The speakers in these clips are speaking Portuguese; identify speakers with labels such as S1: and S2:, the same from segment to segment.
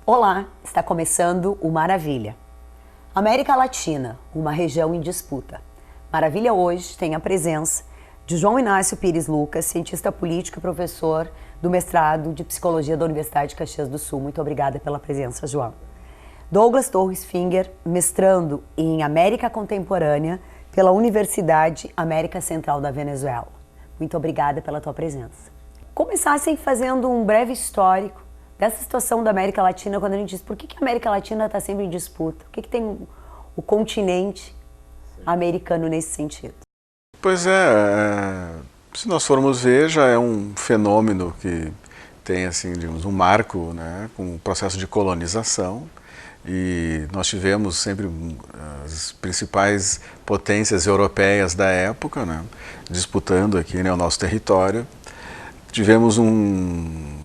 S1: Olá, está começando o Maravilha. América Latina, uma região em disputa. Maravilha hoje tem a presença de João Inácio Pires Lucas, cientista político e professor do mestrado de Psicologia da Universidade de Caxias do Sul. Muito obrigada pela presença, João. Douglas Torres Finger, mestrando em América Contemporânea pela Universidade América Central da Venezuela. Muito obrigada pela tua presença. Começassem fazendo um breve histórico dessa situação da América Latina, quando a gente diz por que a América Latina está sempre em disputa? O que tem o continente americano nesse sentido?
S2: Pois é, se nós formos ver, já é um fenômeno que tem, assim, digamos, um marco, né, com o processo de colonização, e nós tivemos sempre as principais potências europeias da época, né, disputando aqui, né, o nosso território. Tivemos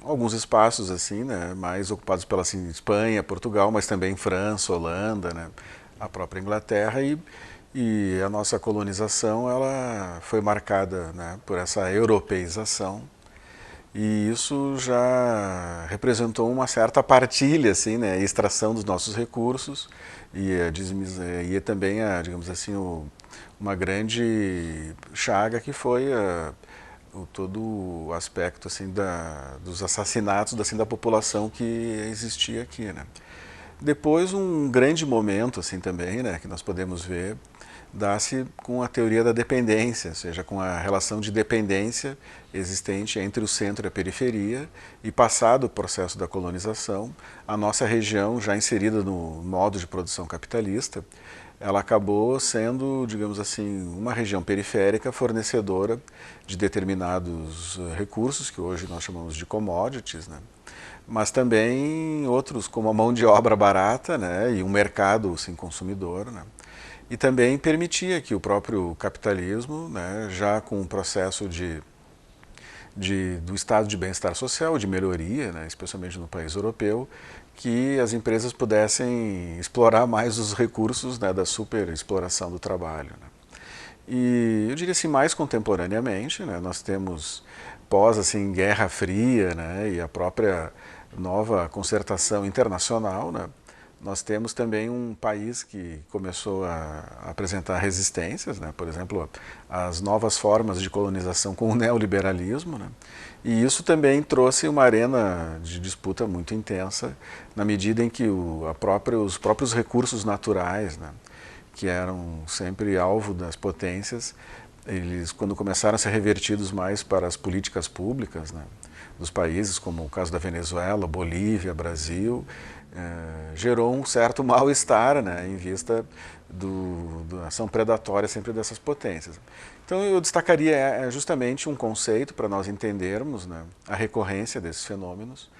S2: alguns espaços assim, né, mais ocupados pela assim, Espanha, Portugal, mas também França, Holanda, né, a própria Inglaterra, e a nossa colonização ela foi marcada, né, por essa europeização, e isso já representou uma certa partilha, assim, né, extração dos nossos recursos e também, digamos assim, uma grande chaga que foi todo o aspecto assim dos assassinatos assim da população que existia aqui, né? Depois um grande momento assim também, né, que nós podemos ver, dá-se com a teoria da dependência, ou seja, com a relação de dependência existente entre o centro e a periferia, e passado o processo da colonização, a nossa região, já inserida no modo de produção capitalista, ela acabou sendo, digamos assim, uma região periférica fornecedora de determinados recursos, que hoje nós chamamos de commodities, né? Mas também outros, como a mão de obra barata, né, e um mercado assim, consumidor, né? E também permitia que o próprio capitalismo, né, já com um processo do estado de bem-estar social, de melhoria, né, especialmente no país europeu, que as empresas pudessem explorar mais os recursos, né, da superexploração do trabalho, né. E eu diria assim, mais contemporaneamente, né, nós temos pós assim, Guerra Fria, né, e a própria nova concertação internacional, né, nós temos também um país que começou a apresentar resistências, né? Por exemplo, as novas formas de colonização com o neoliberalismo, né? E isso também trouxe uma arena de disputa muito intensa, na medida em que os próprios recursos naturais, né, que eram sempre alvo das potências, eles, quando começaram a ser revertidos mais para as políticas públicas, né, dos países, como o caso da Venezuela, Bolívia, Brasil, gerou um certo mal-estar, né, em vista da ação predatória sempre dessas potências. Então eu destacaria justamente um conceito para nós entendermos, né, a recorrência desses fenômenos,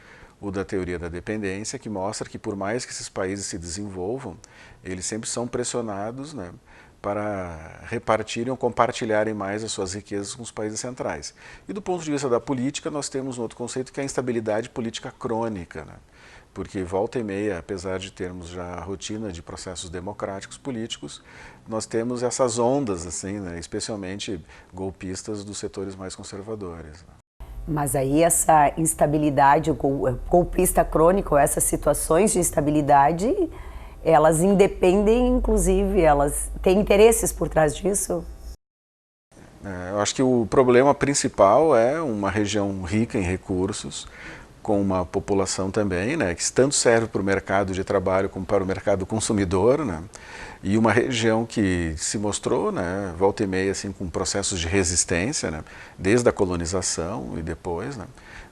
S2: o da teoria da dependência, que mostra que por mais que esses países se desenvolvam, eles sempre são pressionados, né, para repartirem ou compartilharem mais as suas riquezas com os países centrais. E do ponto de vista da política, nós temos um outro conceito que é a instabilidade política crônica, né? Porque volta e meia, apesar de termos já a rotina de processos democráticos políticos, nós temos essas ondas, assim, né, especialmente golpistas dos setores mais conservadores, né?
S1: Mas aí essa instabilidade, o golpista crônico, essas situações de instabilidade, elas independem, inclusive, elas têm interesses por trás disso?
S2: Eu acho que o problema principal é uma região rica em recursos, com uma população também, né, que tanto serve para o mercado de trabalho como para o mercado consumidor, né, e uma região que se mostrou, né, volta e meia, assim, com processos de resistência, né, desde a colonização e depois, né,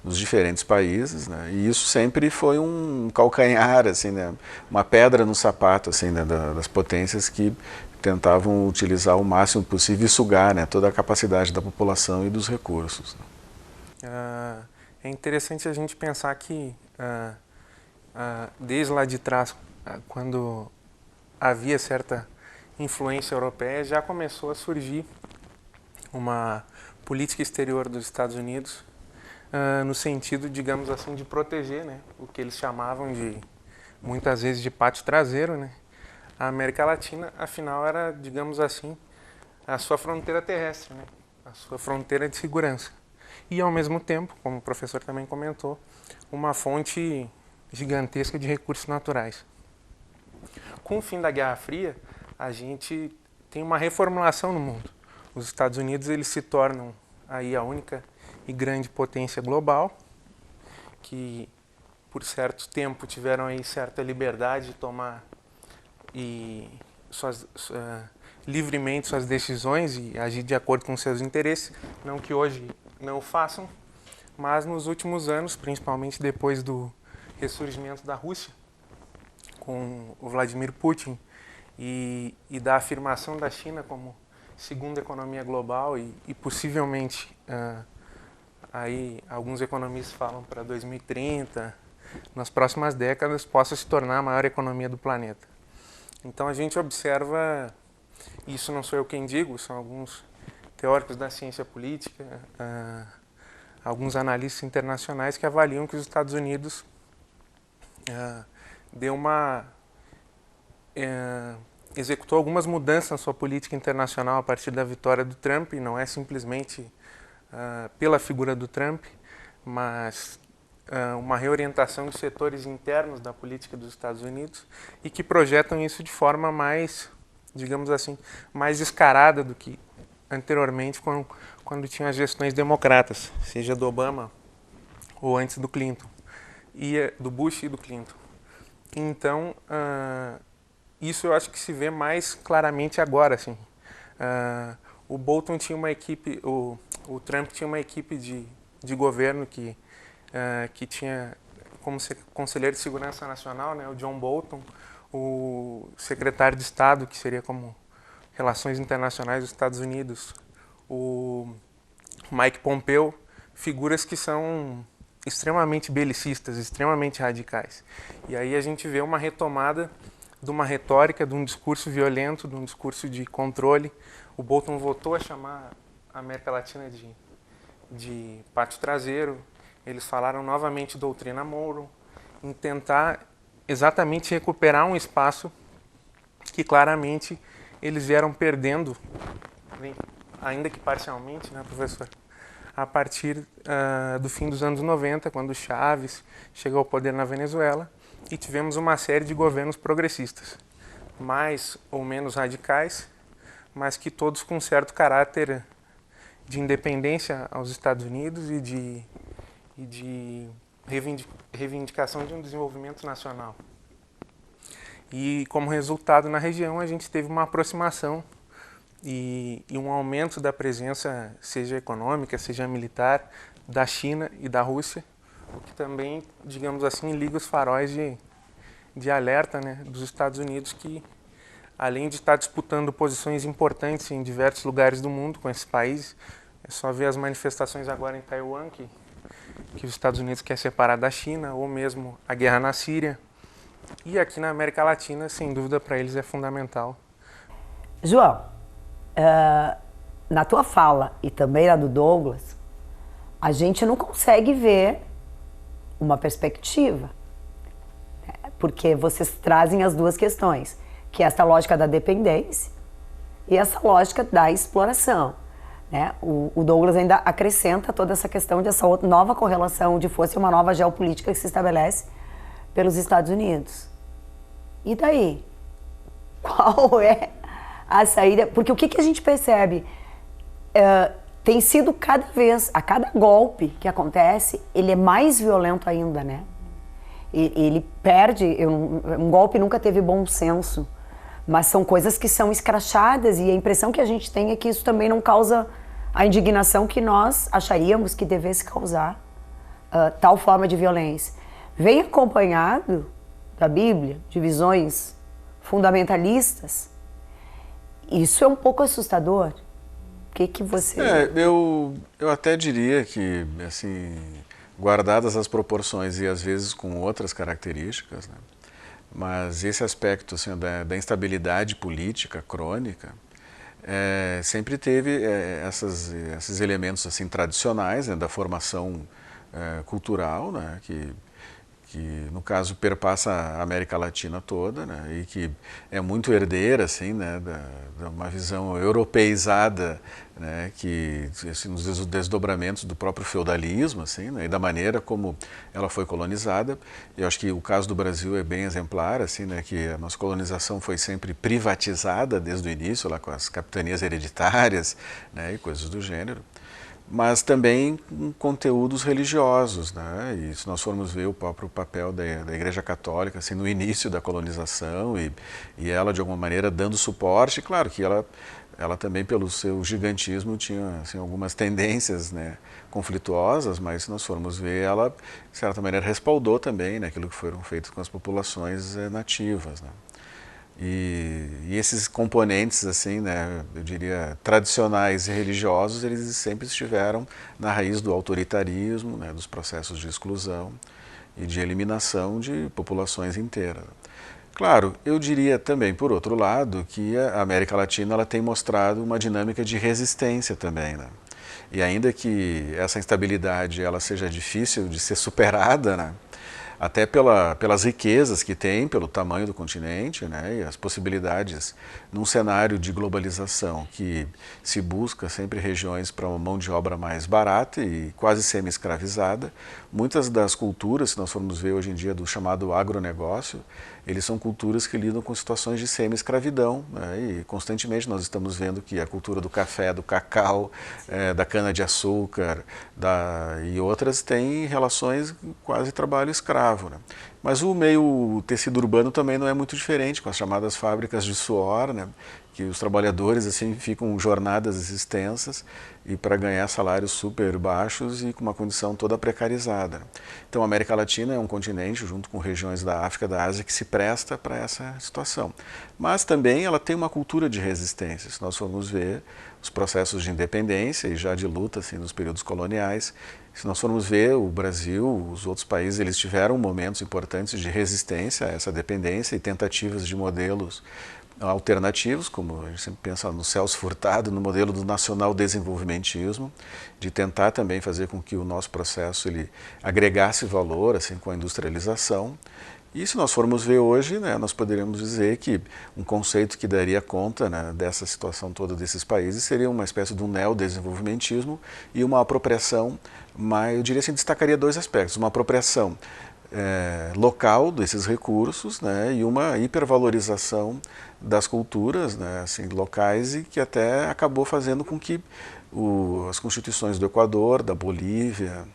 S2: nos diferentes países, né, e isso sempre foi um calcanhar, assim, né, uma pedra no sapato, assim, né, das potências que tentavam utilizar o máximo possível e sugar, né, toda a capacidade da população e dos recursos, né.
S3: É interessante a gente pensar que desde lá de trás, quando havia certa influência europeia, já começou a surgir uma política exterior dos Estados Unidos no sentido, digamos assim, de proteger, né, o que eles chamavam de, muitas vezes, de pátio traseiro, né. A América Latina, afinal, era, digamos assim, a sua fronteira terrestre, né, a sua fronteira de segurança. E, ao mesmo tempo, como o professor também comentou, uma fonte gigantesca de recursos naturais. Com o fim da Guerra Fria, a gente tem uma reformulação no mundo. Os Estados Unidos eles se tornam aí a única e grande potência global, que por certo tempo tiveram aí certa liberdade de tomar livremente suas decisões e agir de acordo com seus interesses, não que hoje não o façam, mas nos últimos anos, principalmente depois do ressurgimento da Rússia, com o Vladimir Putin e da afirmação da China como segunda economia global e possivelmente, aí alguns economistas falam para 2030, nas próximas décadas, possa se tornar a maior economia do planeta. Então a gente observa, isso não sou eu quem digo, são alguns teóricos da ciência política, alguns analistas internacionais que avaliam que os Estados Unidos executou algumas mudanças na sua política internacional a partir da vitória do Trump, e não é simplesmente pela figura do Trump, mas uma reorientação de setores internos da política dos Estados Unidos e que projetam isso de forma mais, digamos assim, mais descarada do que anteriormente quando tinha as gestões democratas, seja do Obama ou antes do Clinton, do Bush e do Clinton. Então, isso eu acho que se vê mais claramente agora, assim. O Bolton tinha uma equipe, o Trump tinha uma equipe de governo que tinha como conselheiro de segurança nacional, né, o John Bolton, o secretário de Estado, que seria como relações internacionais dos Estados Unidos, o Mike Pompeo, figuras que são extremamente belicistas, extremamente radicais. E aí a gente vê uma retomada de uma retórica, de um discurso violento, de um discurso de controle. O Bolton voltou a chamar a América Latina de pátio traseiro. Eles falaram novamente doutrina Monroe, em tentar exatamente recuperar um espaço que claramente eles vieram perdendo, ainda que parcialmente, né, professor? A partir do fim dos anos 90, quando Chávez chegou ao poder na Venezuela, e tivemos uma série de governos progressistas, mais ou menos radicais, mas que todos com certo caráter de independência aos Estados Unidos e de reivindicação de um desenvolvimento nacional. E como resultado na região a gente teve uma aproximação e um aumento da presença, seja econômica, seja militar, da China e da Rússia, o que também, digamos assim, liga os faróis de alerta, né, dos Estados Unidos, que além de estar disputando posições importantes em diversos lugares do mundo com esses países, é só ver as manifestações agora em Taiwan, que os Estados Unidos quer separar da China, ou mesmo a guerra na Síria. E aqui na América Latina, sem dúvida, para eles é fundamental.
S1: João, na tua fala e também na do Douglas, a gente não consegue ver uma perspectiva, porque vocês trazem as duas questões, que é essa lógica da dependência e essa lógica da exploração. Né? O Douglas ainda acrescenta toda essa questão dessa nova correlação de força e uma nova geopolítica que se estabelece pelos Estados Unidos. E daí? Qual é a saída? Porque o que a gente percebe? Tem sido cada vez, a cada golpe que acontece, ele é mais violento ainda, né? Ele perde, um golpe nunca teve bom senso, mas são coisas que são escrachadas e a impressão que a gente tem é que isso também não causa a indignação que nós acharíamos que devesse causar tal forma de violência. Vem acompanhado da Bíblia, de visões fundamentalistas. Isso é um pouco assustador. O que você...
S2: Eu até diria que, assim, guardadas as proporções e às vezes com outras características, né? Mas esse aspecto assim, da instabilidade política crônica sempre teve esses elementos assim, tradicionais, né, da formação cultural, né, que que no caso perpassa a América Latina toda, né, e que é muito herdeira assim, né, de uma visão europeizada, né, que assim, nos desdobramentos do próprio feudalismo, assim, né, e da maneira como ela foi colonizada. Eu acho que o caso do Brasil é bem exemplar, assim, né, que a nossa colonização foi sempre privatizada desde o início, lá com as capitanias hereditárias, né, e coisas do gênero, mas também com conteúdos religiosos, né? E se nós formos ver o próprio papel da Igreja Católica assim, no início da colonização e ela de alguma maneira dando suporte, claro que ela também pelo seu gigantismo tinha assim, algumas tendências, né, conflituosas, mas se nós formos ver ela de certa maneira respaldou também, né, aquilo que foram feitos com as populações nativas, né? E esses componentes, assim, né, eu diria, tradicionais e religiosos, eles sempre estiveram na raiz do autoritarismo, né, dos processos de exclusão e de eliminação de populações inteiras. Claro, eu diria também, por outro lado, que a América Latina ela tem mostrado uma dinâmica de resistência também, né? E ainda que essa instabilidade ela seja difícil de ser superada, né, até pelas riquezas que tem, pelo tamanho do continente, né, e as possibilidades num cenário de globalização que se busca sempre regiões para uma mão de obra mais barata e quase semi-escravizada. Muitas das culturas, se nós formos ver hoje em dia do chamado agronegócio, eles são culturas que lidam com situações de semi-escravidão, né, e constantemente nós estamos vendo que a cultura do café, do cacau, da cana-de-açúcar e outras têm relações quase trabalho escravo, né? Mas o tecido urbano também não é muito diferente, com as chamadas fábricas de suor, né, que os trabalhadores assim ficam jornadas extensas e para ganhar salários super baixos e com uma condição toda precarizada. Então a América Latina é um continente, junto com regiões da África, da Ásia, que se presta para essa situação. Mas também ela tem uma cultura de resistência. Se nós formos ver os processos de independência e já de luta assim, nos períodos coloniais, se nós formos ver o Brasil, os outros países, eles tiveram momentos importantes de resistência a essa dependência e tentativas de modelos alternativos, como a gente sempre pensa no Celso Furtado, no modelo do nacional desenvolvimentismo, de tentar também fazer com que o nosso processo ele agregasse valor assim, com a industrialização. E se nós formos ver hoje, né, nós poderíamos dizer que um conceito que daria conta, né, dessa situação toda desses países seria uma espécie de um neodesenvolvimentismo e uma apropriação, mas eu diria assim, destacaria dois aspectos. Uma apropriação local desses recursos, né, e uma hipervalorização das culturas, né, assim, locais, e que até acabou fazendo com que as constituições do Equador, da Bolívia,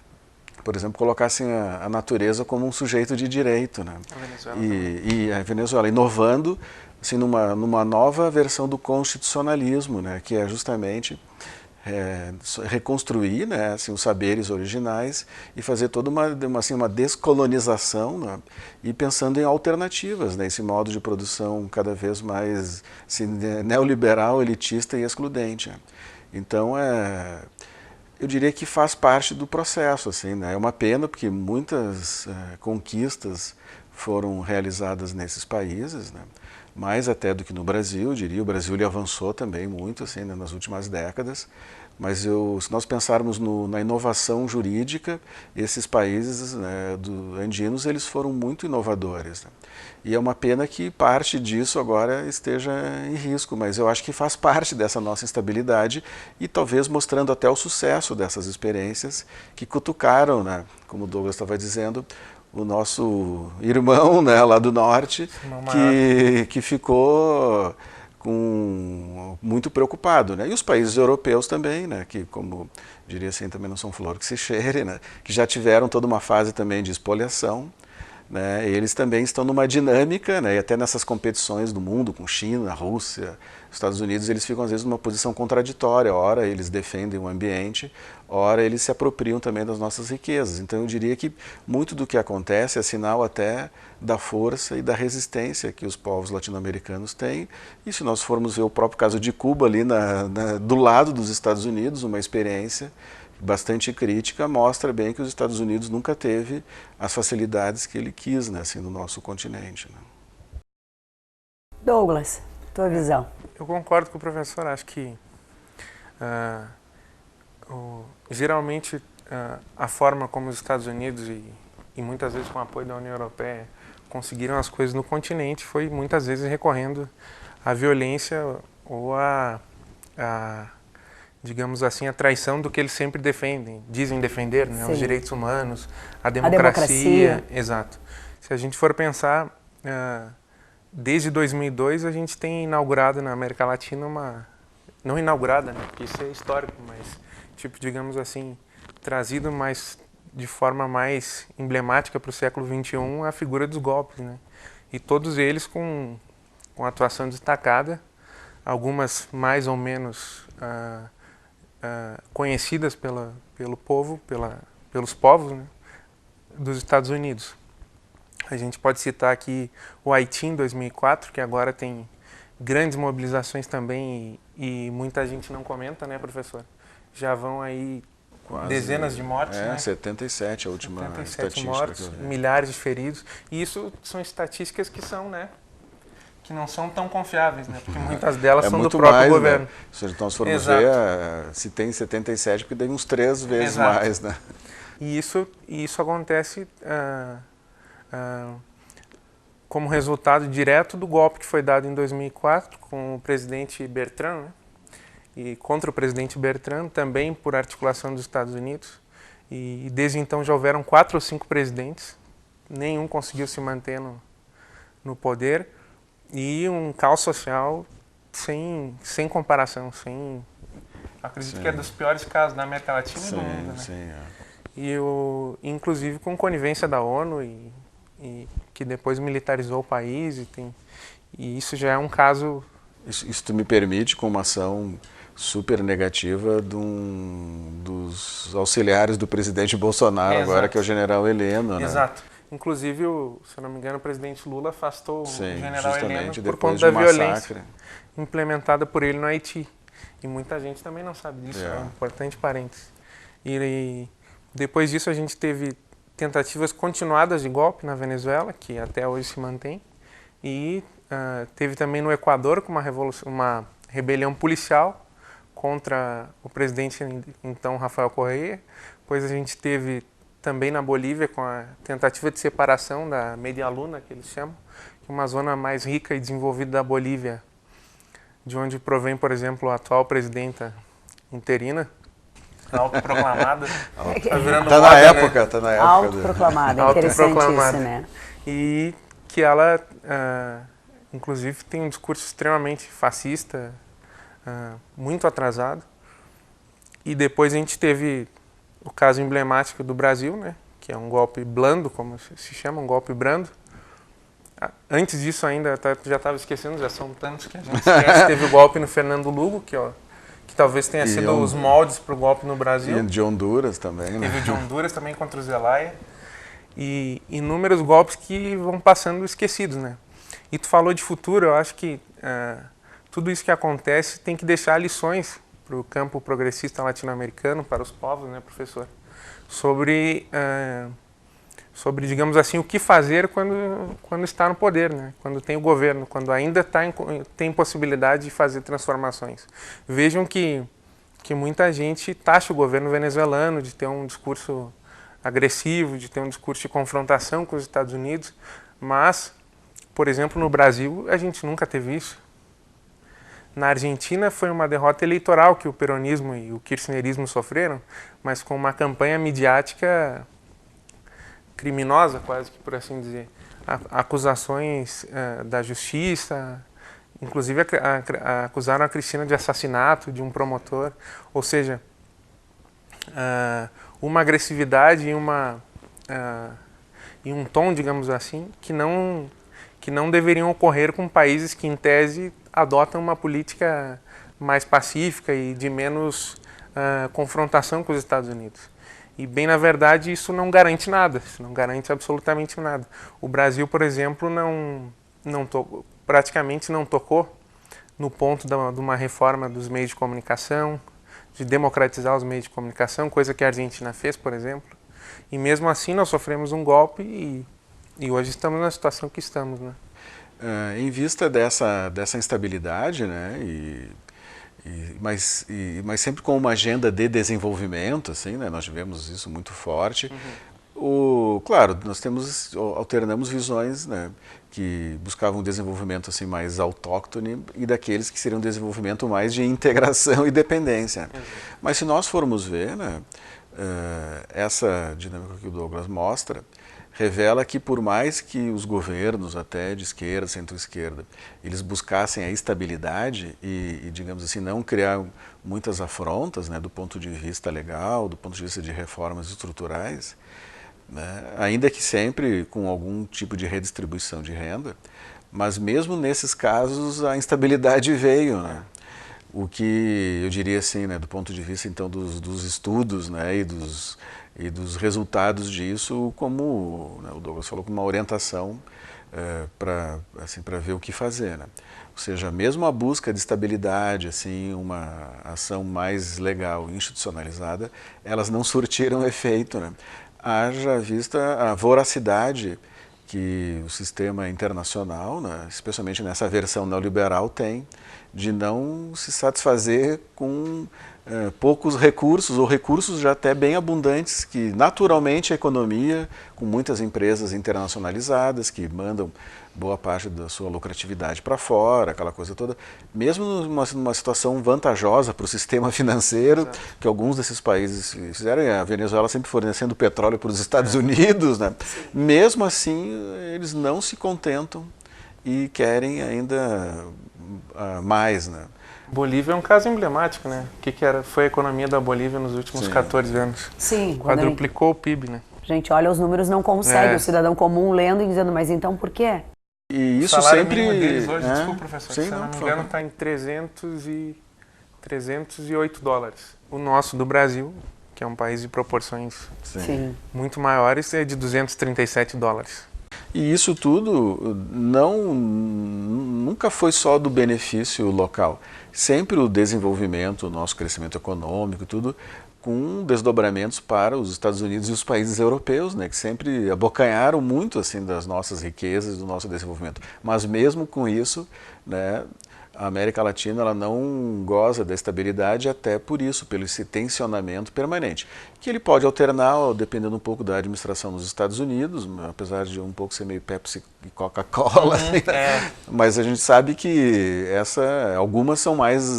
S2: por exemplo, colocassem a natureza como um sujeito de direito, né?
S3: A Venezuela
S2: e a Venezuela inovando assim, numa nova versão do constitucionalismo, né, que é justamente reconstruir, né, assim, os saberes originais e fazer toda uma descolonização, né, e pensando em alternativas, né, esse modo de produção cada vez mais assim, neoliberal, elitista e excludente. Então, eu diria que faz parte do processo, assim, né? É uma pena porque muitas conquistas foram realizadas nesses países, né? Mais até do que no Brasil, eu diria. O Brasil ele avançou também muito assim, né, nas últimas décadas, mas se nós pensarmos na inovação jurídica, esses países, né, andinos eles foram muito inovadores, né? E é uma pena que parte disso agora esteja em risco, mas eu acho que faz parte dessa nossa instabilidade e talvez mostrando até o sucesso dessas experiências que cutucaram, né, como o Douglas estava dizendo, o nosso irmão, né, lá do norte, que ficou muito preocupado, né? E os países europeus também, né, que como diria assim, também não são flor que se cheire, né, que já tiveram toda uma fase também de espoliação, né, eles também estão numa dinâmica, né, e até nessas competições do mundo, com China, Rússia, Estados Unidos, eles ficam às vezes numa posição contraditória, ora eles defendem o ambiente, ora eles se apropriam também das nossas riquezas. Então eu diria que muito do que acontece é sinal até da força e da resistência que os povos latino-americanos têm, e se nós formos ver o próprio caso de Cuba ali do lado dos Estados Unidos, uma experiência bastante crítica, mostra bem que os Estados Unidos nunca teve as facilidades que ele quis, né, assim, no nosso continente, né?
S1: Douglas, tua visão.
S3: Eu concordo com o professor, acho que geralmente a forma como os Estados Unidos e e muitas vezes com o apoio da União Europeia, conseguiram as coisas no continente, foi muitas vezes recorrendo à violência ou digamos assim, a traição do que eles sempre defendem, dizem defender, né? Os direitos humanos, a democracia. Exato. Se a gente for pensar, desde 2002 a gente tem inaugurado na América Latina não inaugurada, né? Porque isso é histórico, mas, tipo, digamos assim, trazido de forma mais emblemática para o século XXI a figura dos golpes, né? E todos eles com atuação destacada, algumas mais ou menos conhecidas pelo povo, pelos povos, né, dos Estados Unidos. A gente pode citar aqui o Haiti em 2004, que agora tem grandes mobilizações também e muita gente não comenta, né, professor? Já vão aí quase dezenas de mortes, né?
S2: 77 a última
S3: 77
S2: estatística
S3: mortos, milhares de feridos. E isso são estatísticas que são, né, que não são tão confiáveis, né? Porque muitas delas são do próprio
S2: mais,
S3: governo.
S2: Né? Se nós formos ver, se tem 77, porque deu uns 3 vezes mais, né?
S3: E isso acontece como resultado direto do golpe que foi dado em 2004 com o presidente Bertrand, né? E contra o presidente Bertrand, também por articulação dos Estados Unidos. E desde então já houveram 4 ou 5 presidentes, nenhum conseguiu se manter no poder. E um caos social sem comparação, acredito que é dos piores casos da América Latina e do mundo, né? E inclusive com conivência da ONU e que depois militarizou o país e isso já é um caso.
S2: Isso tu me permite, com uma ação super negativa dos auxiliares do presidente Bolsonaro, agora que é o general Heleno, né?
S3: Exato. Inclusive, se eu não me engano, o presidente Lula afastou o general Heleno por
S2: depois
S3: conta
S2: de
S3: da violência implementada por ele no Haiti. E muita gente também não sabe disso, é um importante parêntese. E depois disso a gente teve tentativas continuadas de golpe na Venezuela, que até hoje se mantém. E teve também no Equador com uma rebelião policial contra o presidente, então, Rafael Correa. Depois a gente teve também na Bolívia com a tentativa de separação da Media Luna, que eles chamam, que é uma zona mais rica e desenvolvida da Bolívia, de onde provém, por exemplo, a atual presidenta interina, autoproclamada.
S2: Tá na época.
S1: Autoproclamada, interessante isso, né?
S3: E que ela, inclusive, tem um discurso extremamente fascista, muito atrasado. E depois a gente teve o caso emblemático do Brasil, né, que é um golpe blando, como se chama, um golpe brando. Antes disso ainda, já estava esquecendo, já são tantos que a gente esquece, teve o golpe no Fernando Lugo, que talvez tenha sido os moldes para o golpe no Brasil.
S2: E de Honduras também, né?
S3: Teve de Honduras também contra o Zelaya. E inúmeros golpes que vão passando esquecidos, né? E tu falou de futuro, eu acho que tudo isso que acontece tem que deixar lições para o campo progressista latino-americano, para os povos, né, professor? Sobre, digamos assim, o que fazer quando está no poder, né? Quando tem o governo, quando ainda tem possibilidade de fazer transformações. Vejam que muita gente taxa o governo venezuelano de ter um discurso agressivo, de ter um discurso de confrontação com os Estados Unidos, mas, por exemplo, no Brasil, a gente nunca teve isso. Na Argentina foi uma derrota eleitoral que o peronismo e o kirchnerismo sofreram, mas com uma campanha midiática criminosa, quase que por assim dizer. Acusações da justiça, inclusive acusaram a Cristina de assassinato de um promotor, ou seja, uma agressividade e um tom, digamos assim, que não deveriam ocorrer com países que, em tese, adotam uma política mais pacífica e de menos confrontação com os Estados Unidos. E, bem na verdade, isso não garante nada, isso não garante absolutamente nada. O Brasil, por exemplo, praticamente não tocou no ponto de uma reforma dos meios de comunicação, de democratizar os meios de comunicação, coisa que a Argentina fez, por exemplo. E mesmo assim nós sofremos um golpe e hoje estamos na situação que estamos, né?
S2: Em vista dessa instabilidade, né, mas sempre com uma agenda de desenvolvimento, assim, né, nós tivemos isso muito forte. Claro, nós alternamos visões, né, que buscavam um desenvolvimento assim, mais autóctone e daqueles que seriam um desenvolvimento mais de integração e dependência. Mas se nós formos ver, né, essa dinâmica que o Douglas mostra, revela que por mais que os governos, até de esquerda, centro-esquerda, eles buscassem a estabilidade e, digamos assim, não criar muitas afrontas, né, do ponto de vista legal, do ponto de vista de reformas estruturais, né, ainda que sempre com algum tipo de redistribuição de renda, mas mesmo nesses casos a instabilidade veio, né? O que eu diria assim, né, do ponto de vista então dos estudos, né, e dos resultados disso, como, né, o Douglas falou, como uma orientação para ver o que fazer, né? Ou seja, mesmo a busca de estabilidade, assim, uma ação mais legal, institucionalizada, elas não surtiram efeito, né? Haja vista a voracidade que o sistema internacional, né, especialmente nessa versão neoliberal, tem de não se satisfazer com poucos recursos, ou recursos já até bem abundantes, que naturalmente a economia, com muitas empresas internacionalizadas, que mandam boa parte da sua lucratividade para fora, aquela coisa toda, mesmo numa situação vantajosa para o sistema financeiro, exato, que alguns desses países fizeram, a Venezuela sempre fornecendo petróleo para os Estados Unidos, né? Mesmo assim eles não se contentam e querem ainda mais, né?
S3: Bolívia é um caso emblemático, né? O que era? Foi a economia da Bolívia nos últimos 14 anos.
S1: Sim.
S3: Quadruplicou o PIB, né?
S1: Gente, olha, os números não consegue, o cidadão comum lendo e dizendo, mas então por quê?
S2: E isso
S3: o salário
S2: sempre
S3: mínimo deles hoje, desculpa, professor,
S2: sim,
S3: se não me engano, está em 308 dólares. O nosso do Brasil, que é um país de proporções muito maiores, é de 237 dólares.
S2: E isso tudo nunca foi só do benefício local. Sempre o desenvolvimento, o nosso crescimento econômico, tudo com desdobramentos para os Estados Unidos e os países europeus, né, que sempre abocanharam muito assim das nossas riquezas, do nosso desenvolvimento. Mas mesmo com isso, né, a América Latina ela não goza da estabilidade até por isso, pelo esse tensionamento permanente, que ele pode alternar dependendo um pouco da administração nos Estados Unidos, apesar de um pouco ser meio Pepsi e Coca-Cola, mas a gente sabe que algumas são mais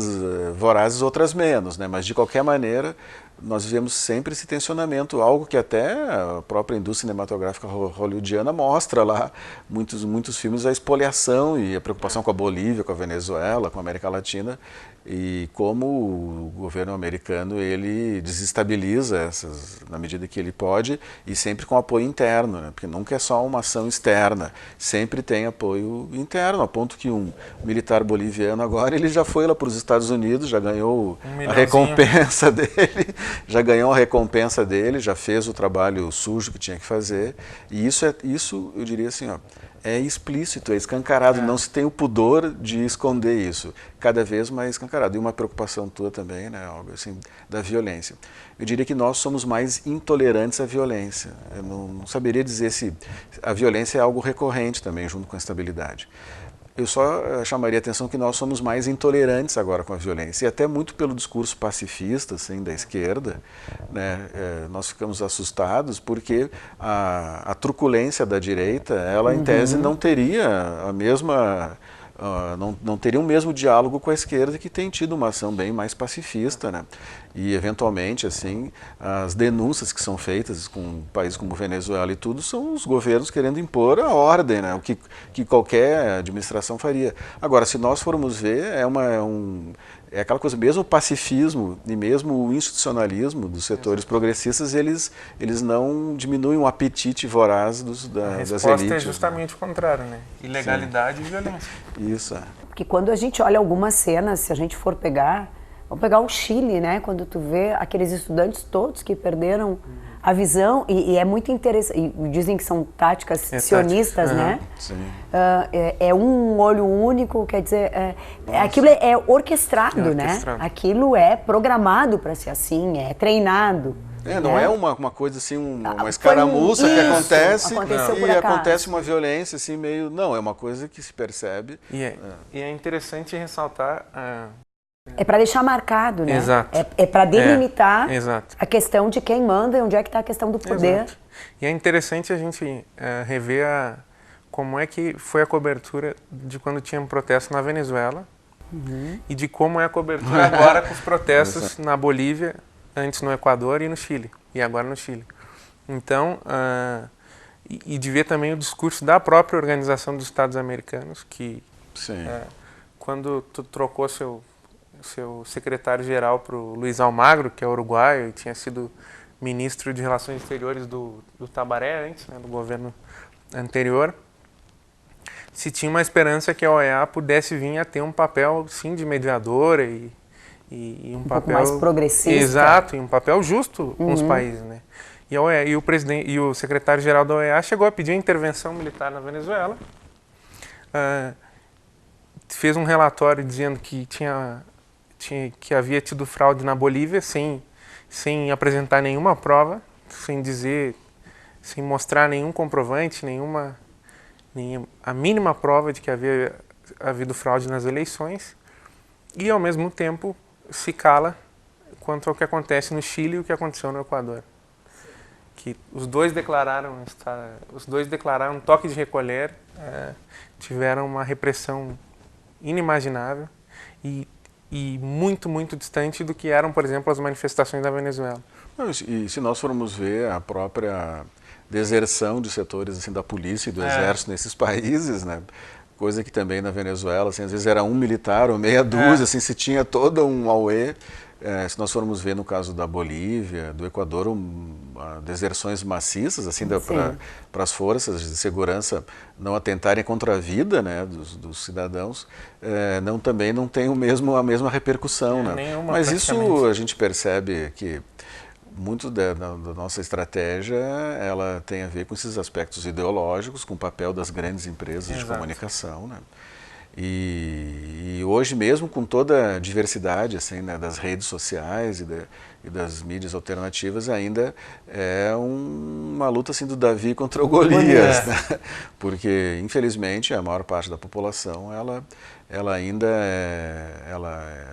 S2: vorazes, outras menos, né? Mas de qualquer maneira nós vivemos sempre esse tensionamento, algo que até a própria indústria cinematográfica hollywoodiana mostra lá, muitos filmes, a espoliação e a preocupação com a Bolívia, com a Venezuela, com a América Latina, e como o governo americano ele desestabiliza essas na medida que ele pode e sempre com apoio interno, né? Porque nunca é só uma ação externa, sempre tem apoio interno, a ponto que um militar boliviano agora ele já foi lá para os Estados Unidos, já ganhou a recompensa dele, já fez o trabalho sujo que tinha que fazer, e isso eu diria assim, ó, é explícito, é escancarado, não se tem o pudor de esconder isso, cada vez mais escancarado. E uma preocupação tua também, né, algo assim, da violência. Eu diria que nós somos mais intolerantes à violência. Eu não saberia dizer se a violência é algo recorrente também, junto com a estabilidade. Eu só chamaria a atenção que nós somos mais intolerantes agora com a violência, e até muito pelo discurso pacifista, assim, da esquerda, né, nós ficamos assustados porque a truculência da direita, ela em tese não teria a mesma... não teria o mesmo diálogo com a esquerda, que tem tido uma ação bem mais pacifista, né? E eventualmente assim as denúncias que são feitas com países como Venezuela e tudo são os governos querendo impor a ordem, né? O que qualquer administração faria. Agora, se nós formos ver, é aquela coisa, mesmo o pacifismo e mesmo o institucionalismo dos setores progressistas, eles não diminuem o apetite voraz das elites. A resposta
S3: é justamente o contrário, né? Ilegalidade e violência.
S2: Isso.
S1: Porque quando a gente olha algumas cenas, se a gente for pegar, vamos pegar o Chile, né? Quando tu vê aqueles estudantes todos que perderam a visão, e é muito interessante, e dizem que são táticas sionistas, né?
S2: Sim.
S1: É um olho único, quer dizer, aquilo é orquestrado, né? Aquilo é programado para ser assim, é treinado.
S2: Não é uma coisa assim, uma escaramuça que acontece e acontece uma violência assim meio... Não, é uma coisa que se percebe.
S3: E é interessante ressaltar,
S1: É para deixar marcado, né?
S3: Exato.
S1: É para delimitar
S3: exato.
S1: a questão de quem manda e onde é que está a questão do poder.
S3: Exato. E é interessante a gente rever como é que foi a cobertura de quando tinha um protesto na Venezuela e de como é a cobertura agora com os protestos na Bolívia, antes no Equador e no Chile, e agora no Chile. Então, e de ver também o discurso da própria Organização dos Estados Americanos, que quando tu trocou seu secretário-geral para o Luiz Almagro, que é uruguaio e tinha sido ministro de Relações Exteriores do Tabaré antes, né, do governo anterior, se tinha uma esperança que a OEA pudesse vir a ter um papel, sim, de mediadora e um papel
S1: pouco mais progressista.
S3: Exato, e um papel justo com os países, né? E a OEA, e o secretário-geral da OEA chegou a pedir a intervenção militar na Venezuela, fez um relatório dizendo que que havia tido fraude na Bolívia sem apresentar nenhuma prova, sem mostrar nenhum comprovante, a mínima prova de que havia havido fraude nas eleições, e ao mesmo tempo se cala quanto ao que acontece no Chile e o que aconteceu no Equador. Que os dois declararam um toque de recolher, tiveram uma repressão inimaginável e muito, muito distante do que eram, por exemplo, as manifestações da Venezuela.
S2: E se nós formos ver a própria deserção de setores assim, da polícia e do exército nesses países, né? Coisa que também na Venezuela, assim, às vezes era um militar ou meia dúzia, assim, se tinha todo um auê. Se nós formos ver no caso da Bolívia, do Equador, deserções maciças assim, para as forças de segurança não atentarem contra a vida, né, dos cidadãos, também não tem a mesma repercussão. Né? Mas isso a gente percebe que muito da nossa estratégia ela tem a ver com esses aspectos ideológicos, com o papel das grandes empresas de comunicação, né? E hoje mesmo com toda a diversidade assim, né, das redes sociais e das mídias alternativas ainda é uma luta assim, do Davi contra o Golias, né? Porque infelizmente a maior parte da população ela ainda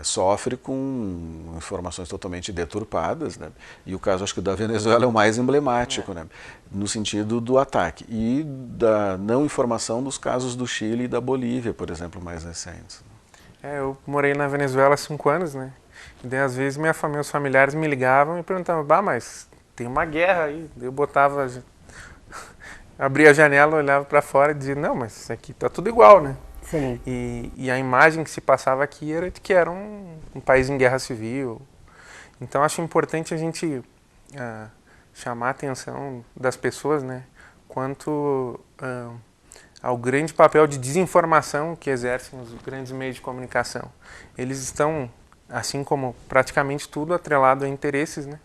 S2: sofre com informações totalmente deturpadas, né? E o caso, acho que da Venezuela é o mais emblemático, né? No sentido do ataque e da não informação dos casos do Chile e da Bolívia, por exemplo, mais recentes.
S3: Eu morei na Venezuela há 5 anos, né? E daí, às vezes meus familiares me ligavam e perguntavam, mas tem uma guerra aí. Eu abria a janela, olhava para fora e dizia, não, mas isso aqui tá tudo igual, né?
S1: Sim.
S3: E a imagem que se passava aqui era de que era um país em guerra civil. Então acho importante a gente chamar a atenção das pessoas, né, quanto ao grande papel de desinformação que exercem os grandes meios de comunicação. Eles estão, assim como praticamente tudo, atrelado a interesses, né?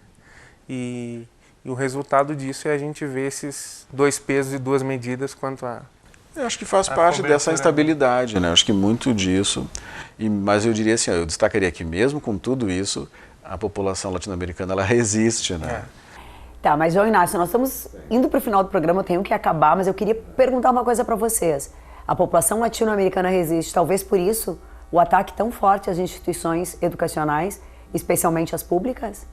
S3: E o resultado disso é a gente ver esses 2 pesos e 2 medidas quanto a...
S2: Eu acho que faz parte dessa instabilidade, né? Acho que muito disso, mas eu diria assim, eu destacaria que mesmo com tudo isso, a população latino-americana ela resiste, né?
S1: Tá, mas João Inácio, nós estamos indo para o final do programa, eu tenho que acabar, mas eu queria perguntar uma coisa para vocês. A população latino-americana resiste, talvez por isso o ataque tão forte às instituições educacionais, especialmente as públicas?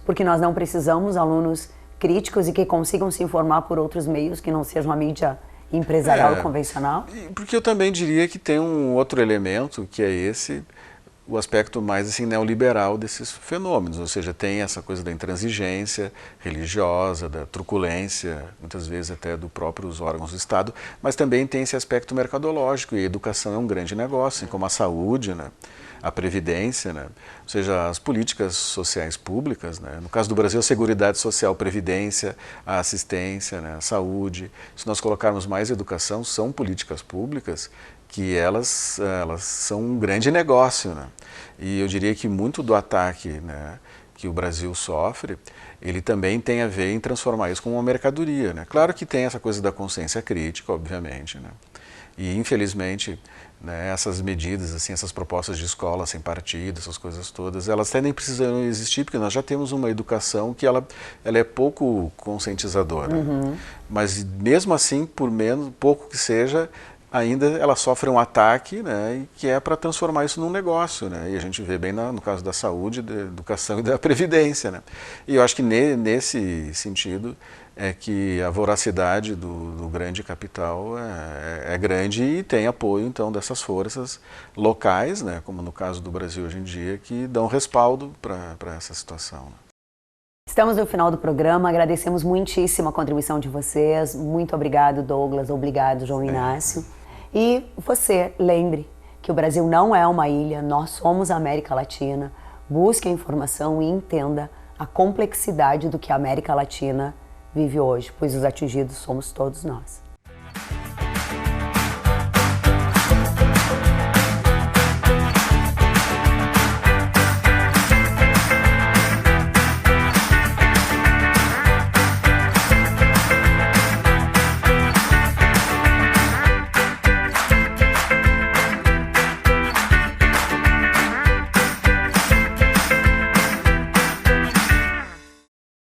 S1: Porque nós não precisamos alunos críticos e que consigam se informar por outros meios que não sejam a mídia empresarial convencional?
S2: Porque eu também diria que tem um outro elemento, que é o aspecto mais assim, neoliberal desses fenômenos, ou seja, tem essa coisa da intransigência religiosa, da truculência, muitas vezes até dos próprios órgãos do Estado, mas também tem esse aspecto mercadológico, e a educação é um grande negócio, assim como a saúde, né? A previdência, né? Ou seja, as políticas sociais públicas, né? No caso do Brasil, a Seguridade Social, Previdência, a assistência, né? A saúde. Se nós colocarmos mais educação, são políticas públicas que elas são um grande negócio, né? E eu diria que muito do ataque, né, que o Brasil sofre, ele também tem a ver em transformar isso como uma mercadoria, né? Claro que tem essa coisa da consciência crítica, obviamente, né? E infelizmente, né, essas medidas, assim, essas propostas de escola sem partido, essas coisas todas, elas até nem precisam existir, porque nós já temos uma educação que ela é pouco conscientizadora. Mas mesmo assim, por pouco que seja, ainda ela sofre um ataque, né, e que é para transformar isso num negócio, né, e a gente vê bem no caso da saúde, da educação e da previdência, né, e eu acho que nesse sentido é que a voracidade do grande capital é grande e tem apoio então dessas forças locais, né, como no caso do Brasil hoje em dia, que dão respaldo para essa situação.
S1: Estamos no final do programa, agradecemos muitíssimo a contribuição de vocês. Muito obrigado, Douglas, obrigado, João Inácio. E você, lembre que o Brasil não é uma ilha, nós somos a América Latina. Busque a informação e entenda a complexidade do que a América Latina vive hoje, pois os atingidos somos todos nós.